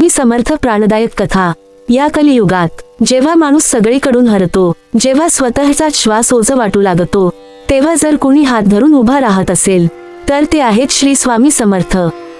स्वामी समर्थ प्राणदायक कथा। या कलियुगात जेव्हा माणूस सगळीकडून हरतो, जेव्हा स्वतःचा श्वास ओझं वाटू लागतो, तेव्हा जर कोणी हात धरून उभा राहत असेल तर ते आहेत श्री स्वामी समर्थ।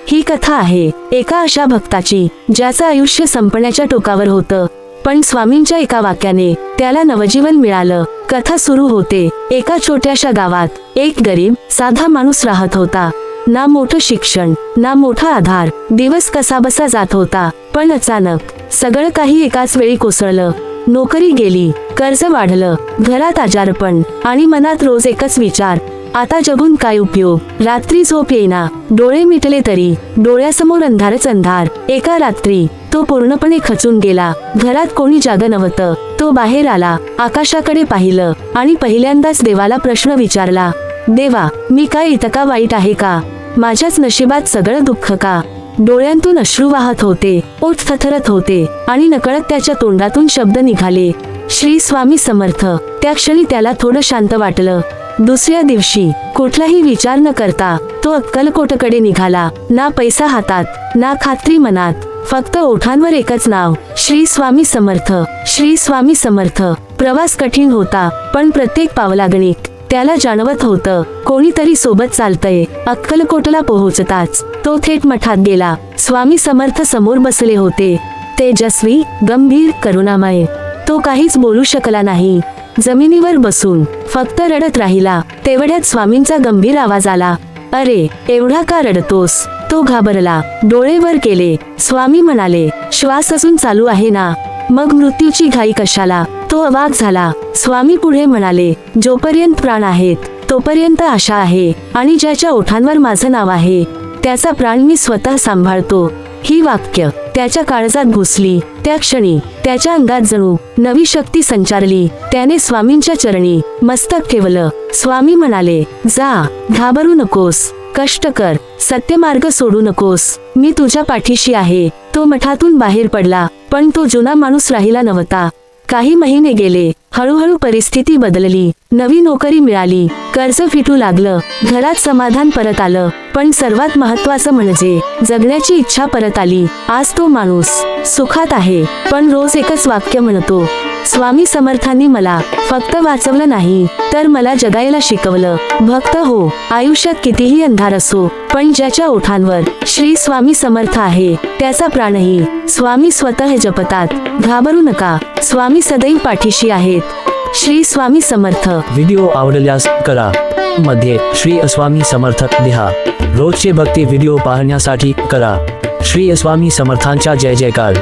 ही कथा आहे एका अशा भक्ताची ज्याचं आयुष्य संपण्याच्या टोकावर होतं, पण स्वामींच्या एका वाक्याने त्याला नवजीवन मिळालं। कथा सुरू होते एका छोट्याशा गावात एक गरीब साधा माणूस राहत होता। ना मोठं शिक्षण, ना मोठा आधार, दिवस कसाबसा जात होता। पण अचानक सगळं काही एकाच वेळी कोसळलं। नोकरी गेली, कर्ज वाढलं, घरात आजारपण आणि मनात रोज एकच विचार, आता जगून काय उपयोग। रात्री झोप येईना, डोळे मिटले तरी डोळ्यासमोर अंधारच अंधार। एका रात्री तो पूर्णपणे खचून गेला। घरात कोणी जागं नव्हतं। तो बाहेर आला, आकाशाकडे पाहिलं आणि पहिल्यांदाच देवाला प्रश्न विचारला, देवा, मी काय इतका वाईट आहे का? माझ्याच नशिबात सगळं दुःख का? डोळ्यांतून अश्रू वाहत होते, ओठ थरथरत होते आणि नकळत त्याच्या तोंडातून शब्द निघाले, श्री स्वामी समर्थ। त्या क्षणी त्याला थोडं शांत वाटलं। दुसऱ्या दिवशी कुठलाही विचार न करता तो अक्कलकोटकडे निघाला। ना पैसा हातात, ना खात्री मनात, फक्त ओठांवर एकच नाव, श्री स्वामी समर्थ, श्री स्वामी समर्थ। प्रवास कठीण होता, पण प्रत्येक पावलागणिक त्याला जाणवत होतं कोणीतरी सोबत चालतंय। अक्कलकोटला पोहोचताच तो थेट मठात गेला। स्वामी समर्थ समोर बसले होते, तेजस्वी, गंभीर, करुणामय। तो काहीच बोलू शकला नाही, जमिनीवर बसून फक्त रडत राहिला। तेवढ्यात स्वामींचा गंभीर आवाज आला, अरे, एवढा का रडतोस? तो घाबरला, डोळे वर केले। स्वामी म्हणाले, श्वास अजून चालू आहे ना, मग मृत्यूची घाई कशाला? तो अवाक झाला। स्वामी पुढे म्हणाले, जोपर्यंत प्राण आहेत तोपर्यंत आशा आहे, आणि ज्याच्या ओठांवर माझं नाव आहे त्याचा प्राण मी स्वतः सांभाळतो। ही वाक्य त्याच्या काळजात घुसली। त्या क्षणी त्याच्या अंगात जणू नवी शक्ती संचारली। त्याने स्वामींच्या चरणी मस्तक ठेवलं। स्वामी म्हणाले, जा, घाबरू नकोस, कष्ट कर, सत्यमार्ग सोडू नकोस, मी तुझ्या पाठीशी आहे। तो मठातून बाहेर पडला, पण तो जुना माणूस राहिला नव्हता। काही महिने गेले, हळूहळू परिस्थिती बदलली। नवी नोकरी मिळाली, कर्ज फिटू लागलं, घरात समाधान परत आलं, पण सर्वात महत्त्वाचं म्हणजे जगण्याची इच्छा परत आली। आज तो माणूस सुखात आहे, पण रोज एकच वाक्य म्हणतो, स्वामी समर्थांनी मला फक्त वाचवलं नाही, तर मला जगायला शिकवलं। भक्त हो, आयुष्यात कितीही अंधार असो, पण ज्याच्या ओठांवर श्री स्वामी समर्थ आहे त्याचा प्राणही स्वामी स्वतः जपतात। घाबरू नका, स्वामी सदैव पाठीशी आहेत। श्री स्वामी समर्थ। व्हिडिओ आवडल्यास करा मध्ये श्री स्वामी समर्थ लिहा। रोजचे भक्ती व्हिडिओ पाहण्यासाठी करा श्री स्वामी समर्थांचा जय जयकार।